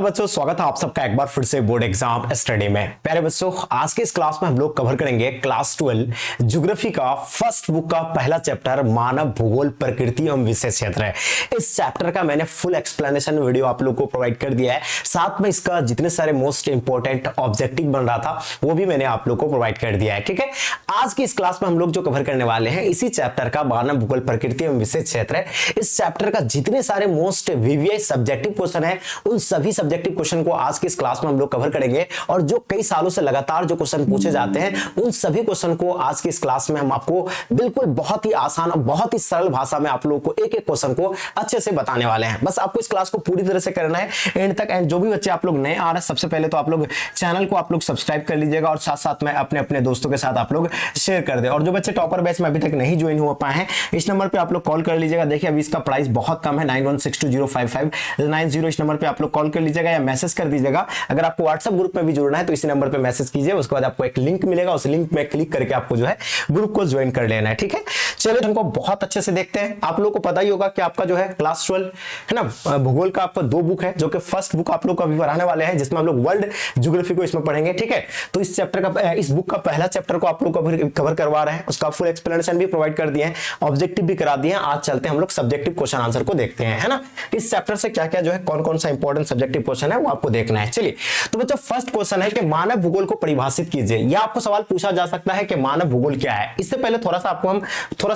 बच्चों, स्वागत है आप सबका एक बार फिर से बोर्ड एग्जाम स्टडी में। प्यारे बच्चों, आज के इस क्लास में हम लोग कवर करेंगे क्लास 12 ज्योग्राफी का फर्स्ट बुक का पहला चैप्टर मानव भूगोल प्रकृति एवं विशेष क्षेत्र है। इस चैप्टर का मैंने फुल एक्सप्लेनेशन वीडियो आप लोग को प्रोवाइड कर दिया है, साथ में इसका जितने सारे मोस्ट इंपोर्टेंट ऑब्जेक्टिव बन रहा था वो भी मैंने आप लोग को प्रोवाइड कर दिया है। ठीक है, आज की इस क्लास में हम लोग जो कवर करने वाले हैं इसी चैप्टर का मानव भूगोल प्रकृति एवं विशेष क्षेत्र है। इस चैप्टर का जितने सारे मोस्ट वीवीआई सब्जेक्टिव क्वेश्चन है उन सभी सब्जेक्टिव क्वेश्चन को आज की इस क्लास में हम लोग कवर करेंगे, और जो कई सालों से लगातार जो क्वेश्चन पूछे जाते हैं उन सभी क्वेश्चन को आज की इस क्लास में हम आपको बिल्कुल बहुत ही आसान और बहुत ही सरल भाषा में आप लोगों को एक एक क्वेश्चन को अच्छे से बताने वाले हैं। बस आपको इस क्लास को पूरी तरह से करना है एंड तक। एंड जो भी बच्चे आप लोग नए आ रहे हैं, सबसे पहले तो आप लोग चैनल को आप लोग सब्सक्राइब कर लीजिएगा और साथ साथ में अपने अपने दोस्तों के साथ आप लोग शेयर कर दे। और जो बच्चे टॉपर बैच में अभी तक नहीं ज्वाइन हो पाए हैं, इस नंबर पे आप लोग कॉल कर लीजिएगा। देखिए अभी इसका प्राइस बहुत कम है, 9162055990। इस नंबर पे आप लोग कॉल कर लीजिएगा या मैसेज कर दीजिएगा। अगर आपको व्हाट्सएप ग्रुप में भी जुड़ना है तो इसी नंबर पे मैसेज कीजिए, उसके बाद आपको एक लिंक मिलेगा, उस लिंक में क्लिक करके आपको जो है ग्रुप को ज्वाइन कर लेना है। ठीक है, चलिए हमको बहुत अच्छे से देखते हैं। आप लोगों को पता ही होगा कि आपका जो है क्लास 12 है ना, भूगोल का आपका 2 बुक है, जो कि फर्स्ट बुक आप लोग को अभी पढ़ाने वाले हैं, जिसमें हम लोग वर्ल्ड ज्योग्राफी को इसमें पढ़ेंगे। ठीक है, तो इस चैप्टर का इस बुक का पहला चैप्टर को आप लोग कवर करवा रहे हैं, उसका फुल एक्सप्लेनेशन भी प्रोवाइड कर दिए हैं, ऑब्जेक्टिव भी करा दिए हैं। आज चलते हैं हम लोग सब्जेक्टिव क्वेश्चन आंसर को देखते हैं, है ना। इस चैप्टर से क्या क्या जो है कौन कौन सा इंपॉर्टेंट सब्जेक्टिव क्वेश्चन है वो आपको देखना है। चलिए, तो बच्चों फर्स्ट क्वेश्चन है कि मानव भूगोल को परिभाषित कीजिए। यह आपको सवाल पूछा जा सकता है कि मानव भूगोल क्या है। इससे पहले थोड़ा सा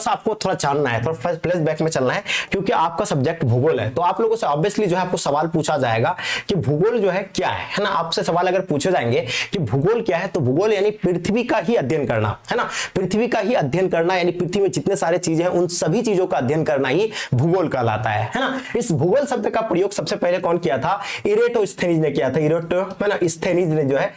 आपको जानना है, थोड़ा फ्लैशबैक में चलना है, क्योंकि आपका सब्जेक्ट भूगोल है। तो आप लोगों से ऑब्वियसली जो है आपको सवाल पूछा जाएगा कि भूगोल जो है क्या है ना। आपसे सवाल अगर पूछे जाएंगे कि भूगोल क्या है, तो भूगोल यानी पृथ्वी का ही अध्ययन करना, है ना। पृथ्वी का ही अध्ययन करना यानी पृथ्वी में जितने सारे चीजें हैं उन सभी चीजों का अध्ययन करना ही भूगोल कहलाता है ना। इस भूगोल शब्द का प्रयोग सबसे पहले कौन किया था? इरेटोस्थेनीज ने किया था। इरेटोस्थेनीज ने जो है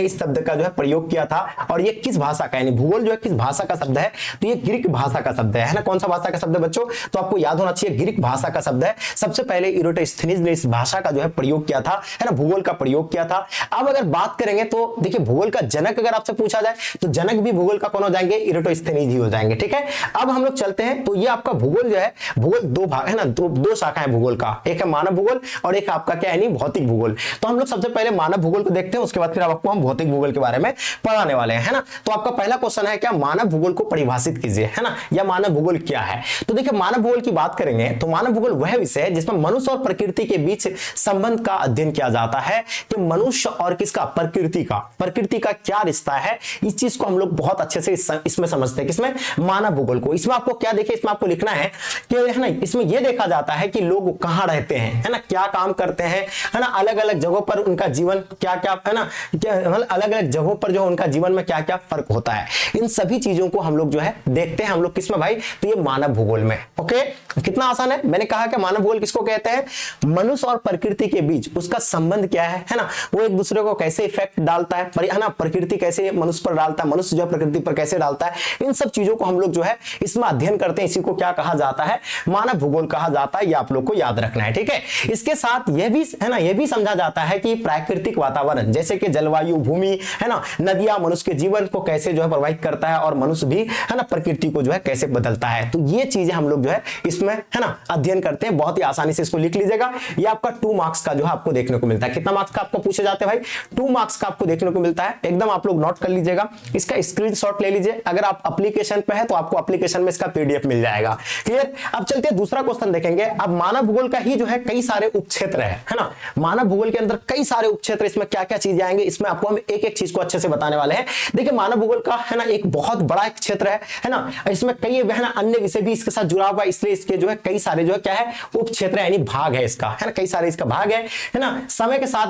इस शब्द का जो है प्रयोग किया था। और ये किस भाषा का, यानी भूगोल जो है किस भाषा का शब्द है? तो ये ग्रीक भाषा का शब्द है ना। कौन सा भाषा का शब्द है बच्चों? तो आपको याद होना चाहिए ग्रीक भाषा का शब्द है। सबसे पहले इरेटोस्थेनीज ने इस भाषा का जो है प्रयोग किया था, है ना, भूगोल का प्रयोग किया था। अब अगर बात करेंगे तो देखिए भूगोल का जनक अगर आपसे पूछा जाए तो जनक भी भूगोल का कौन हो जाएंगे? इरेटोस्थेनीज ही हो जाएंगे। ठीक है, अब हम लोग चलते हैं। तो ये आपका भूगोल जो है, भूगोल 2 भाग है ना, दो शाखा है भूगोल का, एक है मानव भूगोल और एक आपका क्या है यानी भौतिक भूगोल। तो हम लोग सबसे पहले मानव भूगोल को देखते हैं, उसके बाद फिर आपको हम भौतिक भूगोल के बारे में पढ़ाने वाले हैं, है ना। तो आपका पहला क्वेश्चन है क्या? मानव भूगोल को परिभाषित कीजिए, है ना, या मानव भूगोल क्या है। तो देखिए मानव भूगोल की बात करेंगे तो मानव भूगोल वह विषय है जिसमें मनुष्य और प्रकृति के बीच संबंध का अध्ययन किया जाता है कि मनुष्य और किसका? प्रकृति का क्या रिश्ता है। इस चीज को हम लोग बहुत अच्छे से इसमें समझते हैं, किसमें? मानव भूगोल को। इसमें आपको क्या देखिए, इसमें आपको लिखना है कि है ना, इसमें यह देखा जाता है कि लोग कहां रहते हैं, है ना, क्या काम करते हैं, है ना, अलग अलग जगहों पर उनका जीवन क्या क्या, है ना, अलग अलग जगहों पर जो उनका जीवन में क्या क्या फर्क होता है, इन सभी चीजों को हम लोग जो है देखते हैं हम लोग किसमें भाई? तो ये मानव भूगोल में। ओके, कितना आसान है। मैंने कहा कि मानव भूगोल किसको कहते हैं? मनुष्य और प्रकृति के बीच उसका संबंध क्या है ना, वो एक दूसरे को कैसे इफेक्ट डालता है ना, प्रकृति कैसे मनुष्य पर डालता है, मनुष्य जो प्रकृति पर कैसे डालता है, इन सब चीजों को हम लोग जो है इसमें अध्ययन करते हैं। इसी को क्या कहा जाता है? मानव भूगोल कहा जाता है। ये आप लोग को याद रखना है। ठीक है, इसके साथ यह भी है ना, यह भी समझा जाता है कि प्राकृतिक वातावरण जैसे कि जलवायु, भूमि, है ना, नदियां मनुष्य के जीवन को कैसे जो है प्रभावित करता है, और मनुष्य भी है ना प्रकृति को जो है कैसे बदलता है। तो ये चीजें हम लोग जो है इसमें है ना अध्ययन करते हैं। बहुत ही आसानी से इसको लिख लीजिएगा। ये आपका 2 मार्क्स का जो है आपको देखने को मिलता है। कितना मार्क्स का आपको पूछे जाते हैं भाई? 2 मार्क्स का आपको देखने को मिलता है। एकदम आप लोग नोट कर लीजिएगा, इसका स्क्रीनशॉट ले लीजिए। अगर आप एप्लीकेशन पे है तो आपको एप्लीकेशन में इसका पीडीएफ मिल जाएगा। क्लियर। अब चलते हैं दूसरा क्वेश्चन देखेंगे। अब मानव भूगोल का ही जो है कई सारे उपक्षेत्र है ना। मानव भूगोल के अंदर कई सारे उपक्षेत्र, इसमें क्या क्या चीजें आएंगे, इसमें आपको हम एक एक चीज को अच्छे से बताने वाले हैं। देखिए मानव भूगोल का है ना एक बहुत बड़ा एक क्षेत्र है ना, इसमें कई है ना अन्य विषय भी इसके साथ जुड़ा हुआ है, इसलिए इसके जो है कई सारे जो है क्या है उप क्षेत्र यानी भाग है इसका, है ना, कई सारे इसका भाग है ना। समय के साथ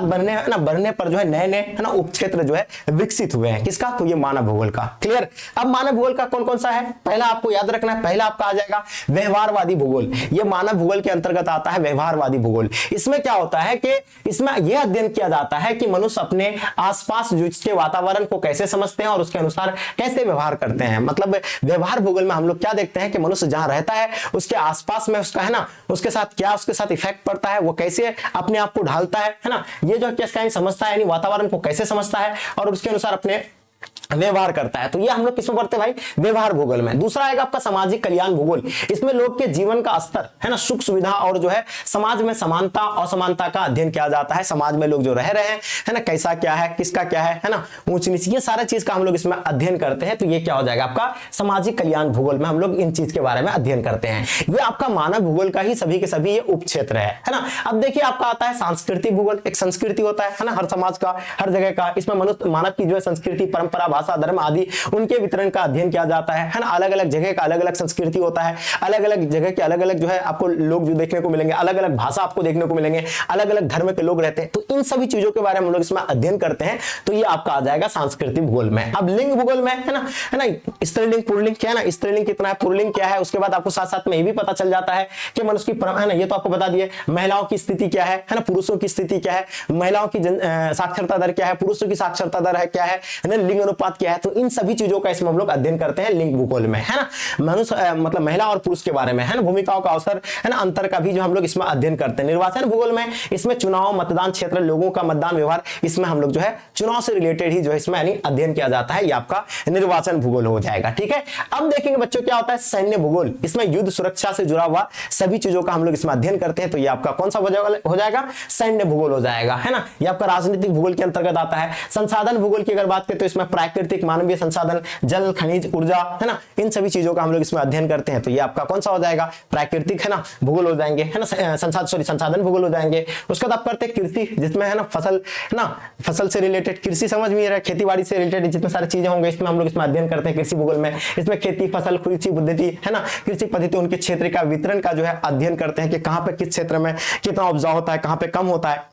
बढ़ने पर जो है नए नए है ना उप क्षेत्र जो है विकसित हुए हैं। किसका? तो ये मानव भूगोल का। क्लियर। अब मानव भूगोल का कौन कौन सा है? पहला आपको याद रखना है, पहला आपका आ जाएगा व्यवहारवादी भूगोल। ये मानव भूगोल के अंतर्गत आता है व्यवहारवादी भूगोल। इसमें क्या होता है कि इसमें यह अध्ययन किया जाता है कि मनुष्य अपने आसपास के वातावरण को कैसे समझते हैं और उसके अनुसार कैसे व्यवहार करते हैं। मतलब व्यवहार भूगोल में हम लोग क्या देखते हैं कि मनुष्य जहां रहता है उसके आसपास में उसका है ना, उसके साथ क्या उसके साथ इफेक्ट पड़ता है, वो कैसे अपने आप को ढालता है ना, ये जो क्या समझता है यानी वातावरण को कैसे समझता है और उसके अनुसार अपने व्यवहार करता है। तो ये हम लोग किसमें पढ़ते हैं भाई, व्यवहार भूगोल में। दूसरा आएगा आपका सामाजिक कल्याण भूगोल, इसमें लोग के जीवन का स्तर है ना, सुख सुविधा और जो है समाज में समानता असमानता का अध्ययन किया जाता है। समाज में लोग जो रह रहे हैं है ना, कैसा क्या है, किसका क्या है ना, ऊंच नीच, ये सारा चीज का हम लोग इसमें अध्ययन करते हैं। तो ये क्या हो जाएगा आपका सामाजिक कल्याण भूगोल में हम लोग इन चीज के बारे में अध्ययन करते हैं। ये आपका मानव भूगोल का ही सभी के सभी ये उप क्षेत्र है ना। अब देखिए आपका आता है सांस्कृतिक भूगोल, एक संस्कृति होता है ना, हर समाज का, हर जगह का। इसमें मनुष्य मानव की जो है संस्कृति, परंपरा, भाषा, धर्म आदि उनके वितरण का अध्ययन किया जाता है ना। अलग अलग जगह का अलग अलग संस्कृति होता है, अलग अलग जगह के अलग अलग जो है आपको लोग जो देखने को मिलेंगे, अलग अलग भाषा आपको देखने को मिलेंगे, अलग अलग धर्म के लोग रहते हैं। तो इन सभी चीजों के बारे में हम लोग इसमें अध्ययन करते हैं। तो ये आपका आ जाएगा सांस्कृतिक भूगोल में। अब लिंग भूगोल में है ना, स्त्रीलिंग पुल्लिंग क्या है ना, स्त्रीलिंग कितना है, पुल्लिंग क्या है, उसके बाद आपको साथ साथ में ये भी पता चल जाता है कि मनुष्य की है ना, ये तो आपको बता दिए। महिलाओं की स्थिति क्या है ना, पुरुषों की स्थिति क्या है, महिलाओं की साक्षरता दर क्या है, पुरुषों की साक्षरता दर है क्या है ना, लिंग अनुपात क्या है। तो इन सभी चीजों का इसमें हम लोग अध्ययन करते हैं लिंग भूगोल में, है ना। मनुष्य मतलब महिला और पुरुष के बारे में है ना, भूमिकाओं का अवसर है ना, अंतर का भी जो हम लोग इसमें अध्ययन करते हैं। निर्वाचन भूगोल में इसमें चुनाव, मतदान क्षेत्र, लोगों का मतदान व्यवहार, इसमें हम लोग जो है चुनाव से रिलेटेड ही जो है इसमें यानी अध्ययन किया जाता है। ये आपका निर्वाचन भूगोल हो जाएगा, ठीक है। अब देखेंगे बच्चों क्या होता है सैन्य भूगोल, इसमें युद्ध सुरक्षा से जुड़ा हुआ सभी चीजों का हम लोग इसमें अध्ययन करते हैं। तो ये आपका कौन सा हो जाएगा, सैन्य भूगोल हो जाएगा, है ना। ये आपका राजनीतिक भूगोल के अंतर्गत आता है। संसाधन भूगोल की अगर बात करें तो इसमें प्राकृतिक, मानवीय संसाधन, जल, खनिज, ऊर्जा, है ना, इन सभी चीजों का हम लोग इसमें अध्ययन करते हैं। तो ये आपका कौन सा हो जाएगा, प्राकृतिक है ना भूगोल हो जाएंगे, है ना, संसाधन भूगोल हो जाएंगे। उसके बाद आप करते हैं कृषि, जिसमें है ना फसल, है ना, फसल से रिलेटेड कृषि समझ में आ रहा है, खेती बाड़ी से रिलेटेड जितने सारी चीजें होंगे इसमें हम लोग इसमें अध्ययन करते हैं कृषि भूगोल में। इसमें खेती, फसल, कृषि पद्धति, है ना, कृषि पद्धति, उनके क्षेत्र का वितरण का जो है अध्ययन करते हैं कि कहां पे किस क्षेत्र में कितना उपजाऊ होता है, कहां पे कम होता है।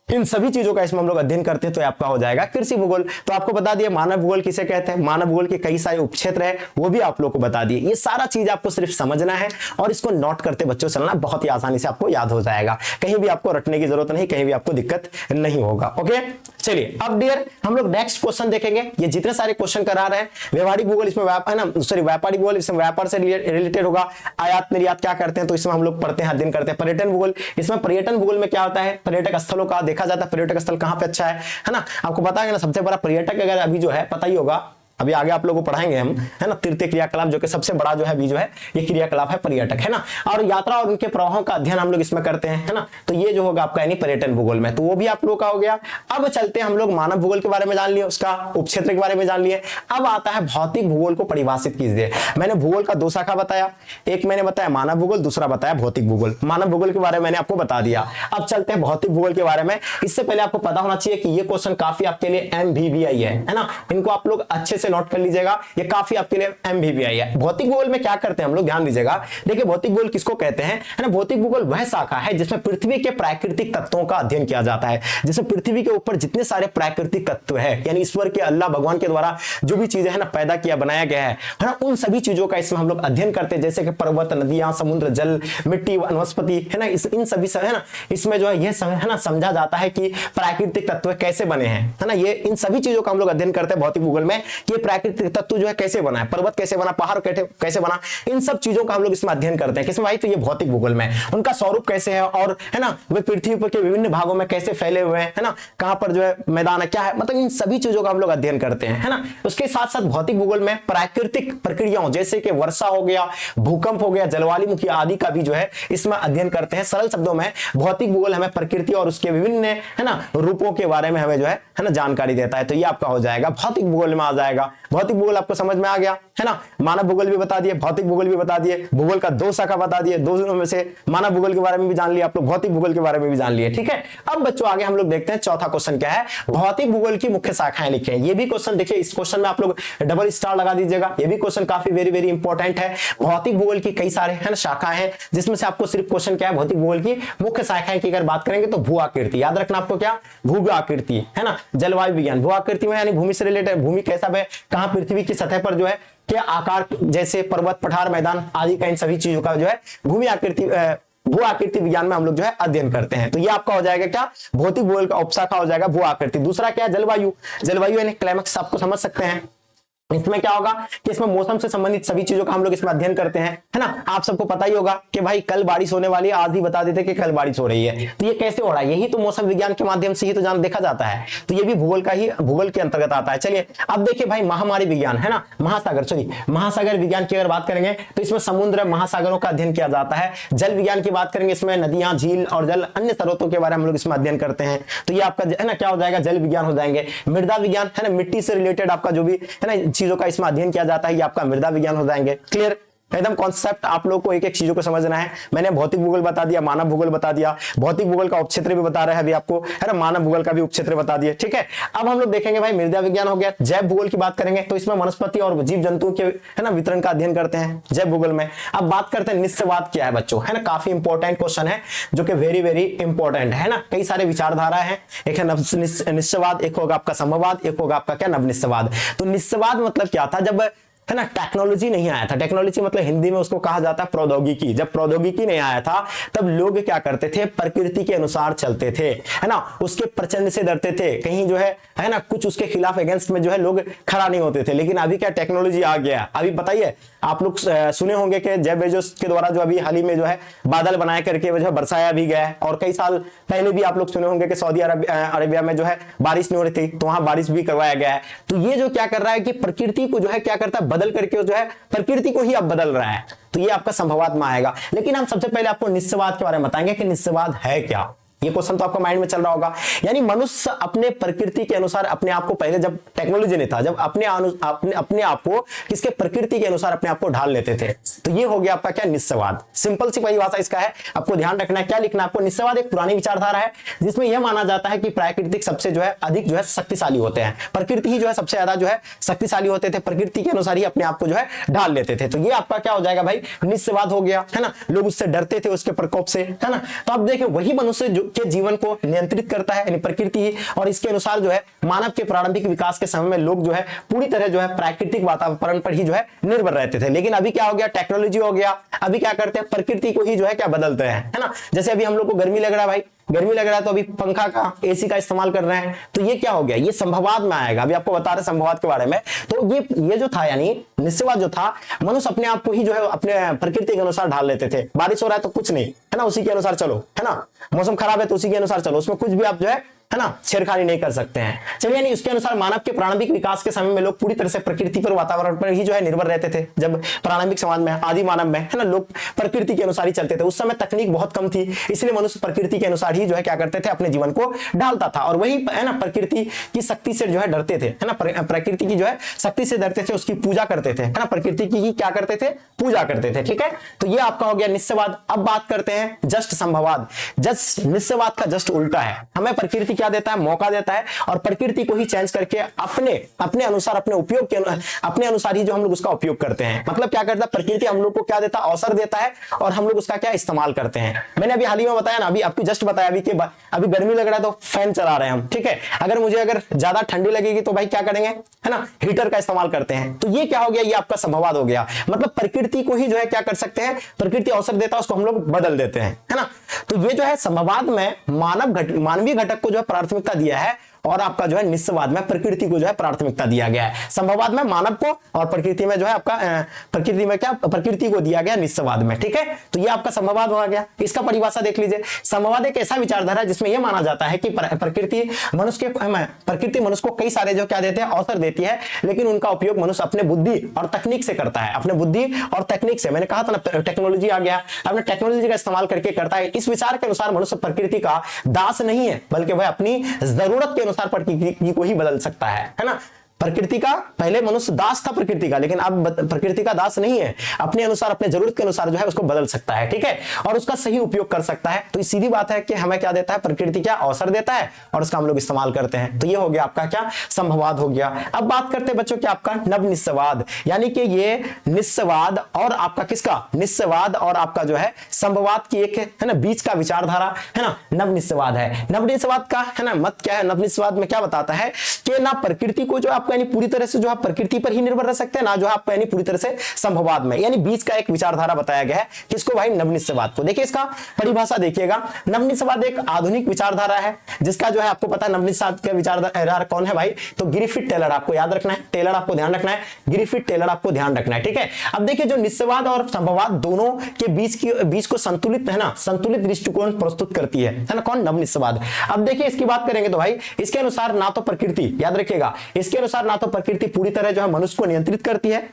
इन सभी चीजों का इसमें हम लोग अध्ययन करते हैं। तो आपका हो जाएगा कृषि भूगोल। तो आपको बता दिए मानव भूगोल किसे कहते हैं, मानव भूगोल के कई सारे उपक्षेत्र है वो भी आप लोग को बता दिए। ये सारा चीज आपको सिर्फ समझना है और इसको नोट करते बच्चों चलना, बहुत ही आसानी से आपको याद हो जाएगा। कहीं भी आपको रटने की जरूरत नहीं, कहीं भी आपको दिक्कत नहीं होगा। ओके, चलिए अब डियर हम लोग नेक्स्ट क्वेश्चन देखेंगे। ये जितने सारे क्वेश्चन करा रहे हैं, व्यवहारिक भूगोल इसमें है ना, सॉरी व्यापारिक भूगोल इसमें व्यापार से रिलेटेड होगा। आयात निर्यात क्या करते हैं तो इसमें हम लोग पढ़ते हैं, अध्ययन करते हैं। पर्यटन भूगोल, इसमें पर्यटन भूगोल में क्या होता है, पर्यटक स्थलों का देखा जाता है, पर्यटक स्थल कहां पे अच्छा है ना। आपको पता है ना सबसे बड़ा पर्यटक अगर अभी जो है पता ही होगा, अभी आगे आप लोगों को पढ़ाएंगे हम, है ना, तृतीय क्रियाकलाप जो कि सबसे बड़ा जो है भी जो है ये क्रियाकलाप है पर्यटक, है ना। और यात्रा और उनके प्रवाहों का अध्ययन हम लोग इसमें करते हैं, है ना। तो ये जो होगा आपका यानी पर्यटन भूगोल में, तो वो भी आप लोग का हो गया। अब चलते हैं हम लोग मानव भूगोल के बारे में जान लिए, उसका उपक्षेत्र के बारे में जान लिए। अब आता है भौतिक भूगोल को परिभाषित कीजिए। मैंने भूगोल का दो शाखा बताया, एक मैंने बताया मानव भूगोल, दूसरा बताया भौतिक भूगोल। मानव भूगोल के बारे में मैंने आपको बता दिया। अब चलते हैं भौतिक भूगोल के बारे में। इससे पहले आपको पता होना चाहिए कि ये क्वेश्चन काफी आपके लिए MVVI है ना, इनको आप लोग अच्छे से नोट कर लीजिएगा, ये काफी आपके लिए MVVI है। भौतिक भूगोल में क्या करते हैं हम लोग, ध्यान दीजिएगा। देखिए भौतिक भूगोल किसको कहते हैं, है ना। भौतिक भूगोल वह शाखा है जिसमें पृथ्वी के प्राकृतिक तत्वों का अध्ययन किया जाता है। जिसमें पृथ्वी के ऊपर जितने सारे प्राकृतिक तत्व है, यानी ईश्वर के, अल्लाह भगवान के द्वारा जो भी चीजें है ना पैदा किया, बनाया गया है ना, उन सभी चीजों का इसमें हम लोग अध्ययन करते हैं। जैसे कि पर्वत, नदियां, समुद्र, जल, मिट्टी, वनस्पति, है ना, इन सभी सब है ना, इसमें जो है ये है ना समझा जाता है कि प्राकृतिक तत्व कैसे बने हैं, है ना। ये इन सभी चीजों का हम लोग अध्ययन करते हैं भौतिक भूगोल में कि प्राकृतिक तत्व जो है कैसे बना है, पर्वत कैसे बना, पहाड़ कैसे बना, इन सब चीजों का हम लोग इसमें अध्ययन करते हैं। किसमें भाई, तो ये भौतिक भूगोल में। उनका स्वरूप कैसे है और है ना वे पृथ्वी पर के विभिन्न भागों में कैसे फैले हुए हैं, है ना, कहां पर जो है मैदान है, क्या है, मतलब इन सभी चीजों का हम लोग अध्ययन करते हैं, है ना। उसके साथ साथ भौतिक भूगोल में प्राकृतिक प्रक्रियाओं जैसे कि वर्षा हो गया, भूकंप हो गया, जलवायुमुखी आदि का भी जो है इसमें अध्ययन करते हैं। सरल शब्दों में भौतिक भूगोल हमें प्रकृति और उसके विभिन्न है ना रूपों के बारे में हमें जो है ना जानकारी देता है। तो ये आपका हो जाएगा भौतिक भूगोल में आ जाएगा। भौतिक भूगोल आपको समझ में आ गया, है ना। मानव भूगोल भी बता दिए, भौतिक भूगोल भी बता दिए, भूगोल का दो शाखा बता दिए, दोनों में से मानव भूगोल के बारे में भी जान लिया आप लोग, भौतिक भूगोल के बारे में भी जान लिए, ठीक है। अब बच्चों आगे हम लोग देखते हैं चौथा क्वेश्चन क्या है, भौतिक भूगोल की मुख्य शाखाएं लिखें। ये भी क्वेश्चन देखिए, इस क्वेश्चन में आप लोग डबल स्टार लगा दीजिएगा। ये भी क्वेश्चन काफी वेरी वेरी इंपॉर्टेंट है। भौतिक भूगोल की कई सारे है ना शाखाएं हैं, जिसमें से आपको सिर्फ क्वेश्चन क्या है, भौतिक भूगोल की मुख्य शाखाएं की अगर बात करेंगे तो भू आकृति, याद रखना आपको क्या, भू आकृति, है ना। जलवायु विज्ञान, भू आकृति में यानी भूमि से रिलेटेड, भूमि कैसा है, कहां पृथ्वी की सतह पर जो है क्या आकार, जैसे पर्वत, पठार, मैदान आदि का, इन सभी चीजों का जो है भूमि आकृति, भू आकृति विज्ञान में हम लोग जो है अध्ययन करते हैं। तो ये आपका हो जाएगा क्या, भौतिक भूगोल का उपशाखा हो जाएगा भू आकृति। दूसरा क्या है, जलवायु। जलवायु यानी क्लाइमेक्स, आपको समझ सकते हैं, इसमें क्या होगा कि इसमें मौसम से संबंधित सभी चीजों का हम लोग इसमें अध्ययन करते हैं, है ना। आप सबको पता ही होगा कि भाई कल बारिश होने वाली है, आज ही बता देते कि कल बारिश हो रही है, तो ये कैसे हो रहा है, यही तो मौसम विज्ञान के माध्यम से ही तो जान देखा जाता है, तो ये भी भूगोल के अंतर्गत आता है। चलिए अब देखिए भाई महामारी विज्ञान, है ना, महासागर विज्ञान की अगर बात करेंगे तो इसमें समुद्र महासागरों का अध्ययन किया जाता है। जल विज्ञान की बात करेंगे, इसमें नदियां, झील और जल अन्य स्रोतों के बारे में हम लोग इसमें अध्ययन करते हैं, तो ये आपका है ना क्या हो जाएगा, जल विज्ञान हो जाएंगे। मृदा विज्ञान, है ना, मिट्टी से रिलेटेड आपका जो भी है ना चीजों का इसमें अध्ययन किया जाता है, ये आपका मृदा विज्ञान हो जाएंगे। क्लियर, एकदम कॉन्सेप्ट आप लोग को एक एक चीजों को समझना है। मैंने भौतिक भूगोल बता दिया, मानव भूगोल बता दिया, भौतिक भूगोल का उपक्षेत्र भी बता रहा है अभी आपको, है ना, मानव भूगोल का भी उपक्षेत्र बता दिया, ठीक है। अब हम लोग देखेंगे भाई मृदा विज्ञान हो गया। जैव भूगोल की बात करेंगे तो इसमें वनस्पति और जीव जंतुओं के, है ना, वितरण का अध्ययन करते हैं जैव भूगोल में। अब बात करते हैं निस्सवाद क्या है बच्चों, है ना, काफी इंपॉर्टेंट क्वेश्चन है जो कि वेरी वेरी इंपॉर्टेंट है ना। कई सारे विचारधारा है, एक है निस्सवाद, एक होगा आपका संभववाद, एक होगा आपका क्या नवनिस्सवाद। तो निस्सवाद मतलब क्या था, जब है ना टेक्नोलॉजी नहीं आया था, टेक्नोलॉजी मतलब हिंदी में उसको कहा जाता है प्रौद्योगिकी, जब प्रौद्योगिकी नहीं आया था तब लोग क्या करते थे, प्रकृति के अनुसार चलते थे, है ना, उसके प्रचंड से डरते थे, कहीं जो है ना कुछ उसके खिलाफ अगेंस्ट में जो है लोग खड़ा नहीं होते थे। लेकिन अभी क्या टेक्नोलॉजी आ गया, अभी बताइए आप लोग सुने होंगे कि जेफ बेजोस के द्वारा जो अभी हाल ही में जो है बादल बनाए करके जो है बरसाया भी गया है, और कई साल पहले भी आप लोग सुने होंगे कि सऊदी अरेबिया में जो है बारिश नहीं हो रही थी तो वहां बारिश भी करवाया गया है। तो ये जो क्या कर रहा है कि प्रकृति को जो है क्या करता है, बदल करके जो है प्रकृति को ही अब बदल रहा है, तो ये आपका संभववाद में आएगा। लेकिन हम सबसे पहले आपको निस्सवाद के बारे में बताएंगे कि निस्सवाद है क्या। ये क्वेश्चन तो आपको माइंड में चल रहा होगा, यानी मनुष्य अपने प्रकृति के अनुसार अपने आप को, पहले जब टेक्नोलॉजी नहीं था, जब अपने आप को किसके, प्रकृति के अनुसार अपने आप को ढाल लेते थे, तो ये हो गया आपका क्या, निस्सवाद। सिंपल सी परिभाषा इसका है, आपको ध्यान रखना है, क्या लिखना है आपको। निस्सवाद एक पुरानी विचारधारा है जिसमें यह माना जाता है कि प्राकृतिक सबसे जो है अधिक जो है शक्तिशाली होते हैं, प्रकृति ही जो है सबसे ज्यादा जो है शक्तिशाली होते थे, प्रकृति के अनुसार ही अपने आप को जो है ढाल लेते थे। तो ये आपका क्या हो जाएगा भाई, निस्सवाद हो गया, है ना, लोग उससे डरते थे, उसके प्रकोप से, है ना। तो अब देखिए वही मनुष्य के जीवन को नियंत्रित करता है, यानी प्रकृति ही, और इसके अनुसार जो है मानव के प्रारंभिक विकास के समय में लोग जो है पूरी तरह जो है प्राकृतिक वातावरण पर ही जो है निर्भर रहते थे। लेकिन अभी क्या हो गया, टेक्नोलॉजी हो गया, अभी क्या करते हैं, प्रकृति को ही जो है क्या बदलते हैं, है ना। जैसे अभी हम लोग को गर्मी लग रहा है भाई, गर्मी लग रहा है तो अभी पंखा का, एसी का इस्तेमाल कर रहे हैं, तो ये क्या हो गया, ये संभववाद में आएगा। अभी आपको बता रहे संभववाद के बारे में। तो ये जो था, यानी निस्सवाद जो था, मनुष्य अपने आप को ही जो है अपने प्रकृति के अनुसार ढाल लेते थे। बारिश हो रहा है तो कुछ नहीं, है ना, उसी के अनुसार चलो, है ना, मौसम खराब है तो उसी के अनुसार चलो, उसमें कुछ भी आप जो है ना छेड़खानी नहीं कर सकते हैं। चलिए, यानी उसके अनुसार मानव के प्रारंभिक विकास के समय में लोग पूरी तरह से प्रकृति पर, वातावरण पर ही जो है निर्भर रहते थे। जब प्रारंभिक समाज में, आदि मानव में, है ना, लोग प्रकृति के अनुसार ही चलते थे। उस समय तकनीक बहुत कम थी, इसलिए मनुष्य प्रकृति के अनुसार ही जो है क्या करते थे, अपने जीवन को ढालता था, और वही है ना प्रकृति की शक्ति से जो है डरते थे, है ना, प्रकृति की जो है शक्ति से डरते थे, उसकी पूजा करते थे, है ना, प्रकृति की क्या करते थे, पूजा करते थे। ठीक है, तो ये आपका हो गया निस्सवाद। अब बात करते हैं जस्ट संभववाद। जस्ट निस्सवाद का जस्ट उल्टा है, हमें प्रकृति क्या देता है, मौका देता है, और प्रकृति को ही चेंज करके अपने अनुसार, अपने उपयोग के अपने अनुसार ही जो हम लोग उसका उपयोग करते हैं। मतलब क्या करता है, प्रकृति हम लोग को क्या देता है, अवसर देता है, और हम लोग उसका क्या इस्तेमाल करते हैं। मैंने अभी हाल ही में बताया ना, अभी आपको जस्ट बताया अभी कि अभी गर्मी लग रहा है तो फैन चला रहे हैं हम, ठीक है। अगर ज्यादा ठंडी लगेगी तो भाई क्या करेंगे, है ना, हीटर का इस्तेमाल करते हैं। तो ये क्या हो गया, ये आपका संभववाद हो गया। मतलब प्रकृति को ही जो है क्या कर सकते हैं, प्रकृति अवसर देता है, उसको हम लोग बदल देते हैं, है ना। तो ये जो है संभववाद में मानवीय घटक को जो है प्राथमिकता दिया है, और आपका जो है निस्सवाद में प्रकृति को जो है प्राथमिकता दिया गया है। संभववाद में मानव को, और प्रकृति में जो है आपका प्रकृति में क्या, प्रकृति को दिया गया निस्सवाद में। ठीक है, तो ये आपका संभववाद हो गया। इसका परिभाषा देख लीजिए। संभववाद एक ऐसा विचारधारा है जिसमें यह माना जाता है कि प्रकृति मनुष्य को कई सारे जो क्या देते हैं, अवसर देती है, लेकिन उनका उपयोग मनुष्य अपने बुद्धि और तकनीक से करता है, अपने बुद्धि और तकनीक से। मैंने कहा था ना टेक्नोलॉजी आ गया, अपने टेक्नोलॉजी का इस्तेमाल करके करता है। इस विचार के अनुसार मनुष्य प्रकृति का दास नहीं है, बल्कि वह अपनी जरूरत के अनुसार प्रकृति को ही बदल सकता है ना। प्रकृति का, पहले मनुष्य दास था प्रकृति का, लेकिन अब प्रकृति का दास नहीं है, अपने अनुसार, अपने जरूरत के अनुसार जो है उसको बदल सकता है। ठीक है, और उसका सही उपयोग कर सकता है। तो सीधी बात है कि हमें क्या देता है, प्रकृति क्या अवसर देता है, और उसका हम लोग इस्तेमाल करते हैं। तो ये हो गया आपका क्या, संभववाद हो गया। अब बात करते हैं बच्चों कि आपका नवनिस्सवाद, यानी कि ये निस्सवाद और आपका किसका, निस्सवाद और आपका जो है संभववाद की एक है ना बीच का विचारधारा, है ना, नवनिस्सवाद है। नवनिस्सवाद का है ना मत क्या है, नवनिस्सवाद में क्या बताता है कि ना प्रकृति को जो आप आप यानी पूरी तरह से जो है प्रकृति पर ही निर्भर रह सकते हैं, ना जो है आप यानी पूरी तरह से संभववाद में, यानी बीच का एक विचारधारा बताया गया है। किसको भाई? नवनिश्चयवाद को। देखिए इसका परिभाषा देखिएगा, नवनिश्चयवाद एक आधुनिक विचारधारा है जिसका जो है आपको पता है नवनिश्चयवाद का विचारधारा कौन है भाई? तो ग्रिफिथ टेलर, आपको याद रखना है, टेलर आपको ध्यान रखना है, ग्रिफिथ टेलर आपको ध्यान रखना है, ठीक है। अब देखिए जो निश्चयवाद और संभववाद दोनों के बीच को संतुलित है ना, संतुलित दृष्टिकोण प्रस्तुत करती है ना, कौन? नवनिश्चयवाद। अब देखिए इसकी बात करेंगे तो भाई इसके अनुसार ना तो प्रकृति, याद रखिएगा, इसके अनुसार ना तो प्रकृति पूरी तरह जो है मनुष्य को नियंत्रित करती है।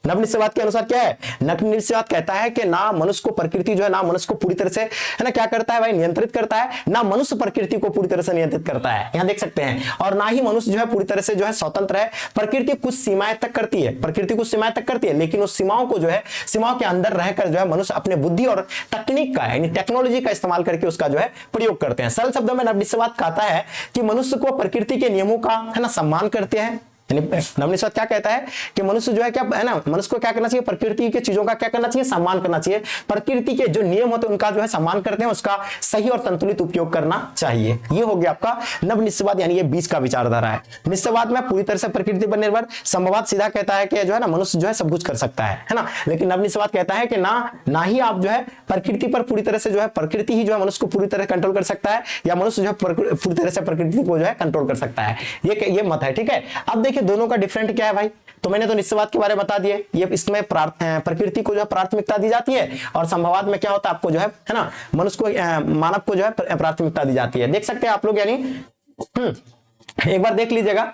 नवनिश्चयवाद के अनुसार क्या है? नवनिश्चयवाद कहता है कि ना मनुष्य को प्रकृति जो है ना मनुष्य को पूरी तरह से है ना क्या करता है भाई? नियंत्रित करता है, ना मनुष्य प्रकृति को पूरी तरह से नियंत्रित करता है, यहां देख सकते हैं। और ना ही मनुष्य जो है पूरी तरह से जो है स्वतंत्र है, प्रकृति कुछ सीमाएं तक करती है, प्रकृति कुछ सीमाएं तक करती है, लेकिन उस सीमाओं को जो है सीमाओं के अंदर रहकर जो है मनुष्य अपने बुद्धि और तकनीक का यानी टेक्नोलॉजी का इस्तेमाल करके उसका जो है प्रयोग करते हैं। सरल शब्दों में नवनिश्चयवाद कहता है कि मनुष्य को प्रकृति के नियमों का है ना सम्मान करते हैं। नवनिश्चयवाद क्या कहता है कि मनुष्य जो है क्या है ना, मनुष्य को क्या करना चाहिए? प्रकृति के चीजों का क्या करना चाहिए? सम्मान करना चाहिए। प्रकृति के जो नियम होते हैं उनका जो है सम्मान करते हैं, उसका सही और संतुलित उपयोग करना चाहिए। ये हो गया आपका नवनिश्चयवाद, यानी ये बीच का विचारधारा है। निश्चयवाद में पूरी तरह से प्रकृति पर निर्भर, संभववाद सीधा कहता है कि जो है ना मनुष्य जो है सब कुछ कर सकता है ना, लेकिन नवनिश्चयवाद कहता है कि ना ही आप जो है प्रकृति पर पूरी तरह से जो है, प्रकृति ही जो है मनुष्य को पूरी तरह कंट्रोल कर सकता है, या मनुष्य जो है पूरी तरह से प्रकृति को जो है कंट्रोल कर सकता है। ये मत है, ठीक है। अब देखिए दोनों का डिफरेंट क्या है भाई? तो मैंने तो निश्चयवाद के बारे में बता दिए, ये इसमें प्रकृति को जो है प्राथमिकता दी जाती है, और संभववाद में क्या होता है आपको जो है ना मनुष्य को मानव को जो है प्राथमिकता दी जाती है। देख सकते हैं आप लोग, यानी एक बार देख लीजिएगा।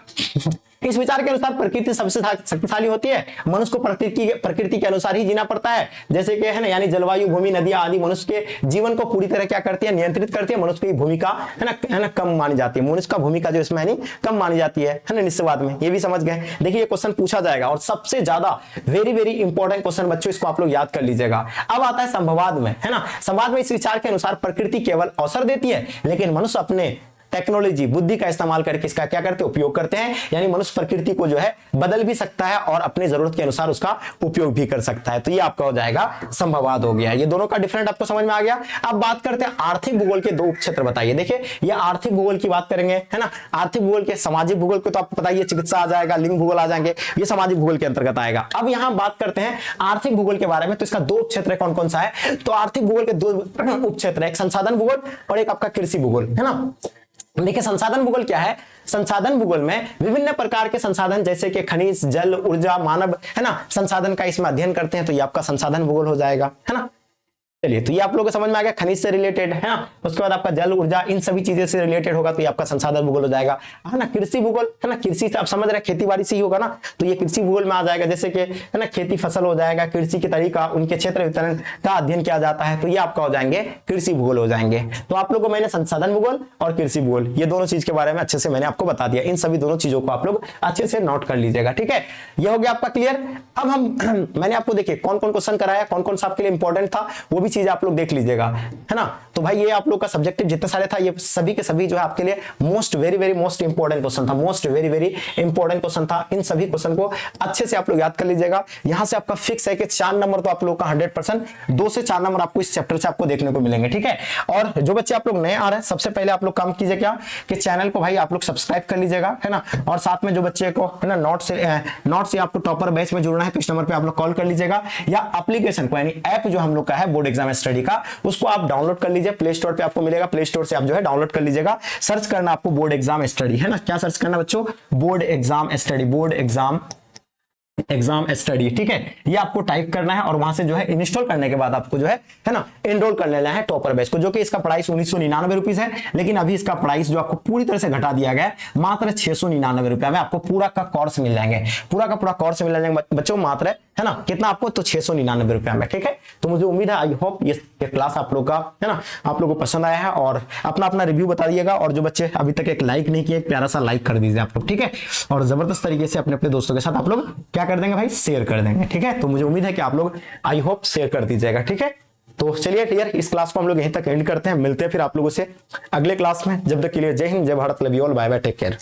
इस विचार के अनुसार प्रकृति सबसे शक्तिशाली होती है, मनुष्य को प्रकृति के अनुसार ही जीना पड़ता है। जैसे कि है ना, यानी जलवायु, भूमि, नदियां आदि मनुष्य के जीवन को पूरी तरह क्या करती है? नियंत्रित करती है। मनुष्य की भूमिका है ना कम मानी जाती है, मनुष्य का भूमिका जो इसमें यानी कम मानी जाती है ना निश्चयवाद में। ये भी समझ गए। देखिए ये क्वेश्चन पूछा जाएगा और सबसे ज्यादा वेरी इंपॉर्टेंट क्वेश्चन बच्चों, इसको आप लोग याद कर लीजिएगा। अब आता है संभववाद में, है ना। संभववाद में इस विचार के अनुसार प्रकृति केवल अवसर देती है, लेकिन मनुष्य अपने टेक्नोलॉजी, बुद्धि का इस्तेमाल करके इसका क्या करते हैं? उपयोग करते हैं। यानी मनुष्य प्रकृति को जो है बदल भी सकता है और अपनी जरूरत के अनुसार उसका उपयोग भी कर सकता है। तो ये आपका हो जाएगा संभववाद हो गया। ये दोनों का डिफरेंट आपको समझ में आ गया। अब बात करते हैं आर्थिक भूगोल के दो उपक्षेत्र बताइए। देखिए ये आर्थिक भूगोल की बात करेंगे, है ना। आर्थिक भूगोल के, सामाजिक भूगोल को तो आपको पता ही है, चिकित्सा आ जाएगा, लिंग भूगोल आ जाएंगे, ये सामाजिक भूगोल के अंतर्गत आएगा। अब यहां बात करते हैं आर्थिक भूगोल के बारे में। तो इसका दो उपक्षेत्र कौन कौन सा है? तो आर्थिक भूगोल के दो उपक्षेत्र, एक संसाधन भूगोल और एक आपका कृषि भूगोल, है ना। देखिए संसाधन भूगोल क्या है? संसाधन भूगोल में विभिन्न प्रकार के संसाधन जैसे कि खनिज, जल, ऊर्जा, मानव, है ना, संसाधन का इसमें अध्ययन करते हैं। तो ये आपका संसाधन भूगोल हो जाएगा, है ना। चलिए तो ये आप लोगों को समझ में आ गया, खनिज से रिलेटेड, है ना। उसके बाद आपका जल, ऊर्जा, इन सभी चीजें से रिलेटेड होगा, तो ये आपका संसाधन भूगोल हो जाएगा, है ना। कृषि भूगोल, है ना, कृषि से आप समझ रहे हैं खेती बाड़ी से ही होगा ना, तो ये कृषि भूगोल में आ जाएगा। जैसे कि है ना खेती फसल हो जाएगा, कृषि के तरीका, उनके क्षेत्र वितरण का अध्ययन किया जाता है, तो ये आपका हो जाएंगे कृषि भूगोल हो जाएंगे। तो आप लोगों को मैंने संसाधन भूगोल और कृषि भूगोल ये दोनों चीज के बारे में अच्छे से मैंने आपको बता दिया। इन सभी दोनों चीजों को आप लोग अच्छे से नोट कर लीजिएगा, ठीक है। ये हो गया आपका क्लियर। अब हम मैंने आपको देखिए कौन कौन क्वेश्चन कराया, कौन कौन सा आपके लिए इंपॉर्टेंट था, वो भी चीज आप लोग देख लीजिएगा, है ना। तो भाई ये आप लोग का सब्जेक्टिव जितने सारे था, ये सभी के सभी जो है आपके लिए most very most important question था, मोस्ट वेरी इंपॉर्टेंट क्वेश्चन था। इन सभी क्वेश्चन को अच्छे से आप लोग याद कर लीजिएगा। यहां से आपका फिक्स है कि 4 नंबर तो आप लोग का 100%, 2 से 4 नंबर आपको इस चैप्टर से आपको देखने को मिलेंगे, ठीक है। और जो बच्चे आप लोग नए आ रहे हैं, सबसे पहले आप लोग काम कीजिए क्या कि चैनल को भाई आप लोग सब्सक्राइब कर लीजिएगा, है ना। और साथ में जो बच्चे को है ना नोट से आपको टॉपर बैच में जुड़ना है, तो इस नंबर पे आप लोग कॉल कर लीजिएगा, या एप्लीकेशन को यानी ऐप जो हम लोग का है बोर्ड एग्जाम स्टडी का, उसको आप डाउनलोड कर लीजिए। प्ले स्टोर पे आपको मिलेगा, प्ले स्टोर से आप जो है डाउनलोड कर लीजिएगा। सर्च करना आपको बोर्ड एग्जाम स्टडी, है ना। क्या सर्च करना बच्चों? Board exam study, board exam study, ठीक है। ये आपको टाइप करना है और वहां से जो है इंस्टॉल करने के बाद आपको जो है ना एनरोल कर लेना है टॉपर बैच को, जो कि इसका प्राइस 1999 रुपीज है। लेकिन अभी इसका प्राइस जो आपको पूरी तरह से घटा दिया गया है, मात्र 699 रुपया में आपको पूरा का कोर्स मिल जाएंगे, पूरा का पूरा कोर्स मिल जाएंगे बच्चों, मात्र, है ना, कितना आपको? तो 699 रुपया में, ठीक है। तो मुझे उम्मीद है, आई होप ये क्लास आप लोग का, है ना, आप लोगों को पसंद आया है। और अपना रिव्यू बता दिएगा, और जो बच्चे अभी तक एक लाइक नहीं किए, एक प्यारा सा लाइक कर दीजिए आप लोग, ठीक है। और जबरदस्त तरीके से अपने दोस्तों के साथ आप लोग क्या कर देंगे भाई? शेयर कर देंगे, ठीक है। तो मुझे उम्मीद है कि आप लोग आई होप शेयर कर दीजिएगा, ठीक है। तो चलिए क्लियर, इस क्लास को हम लोग यहीं तक एंड करते हैं। मिलते हैं फिर आप लोगों से अगले क्लास में। जब तक के लिए जय हिंद, जय Bharat, love you all, bye bye, take care.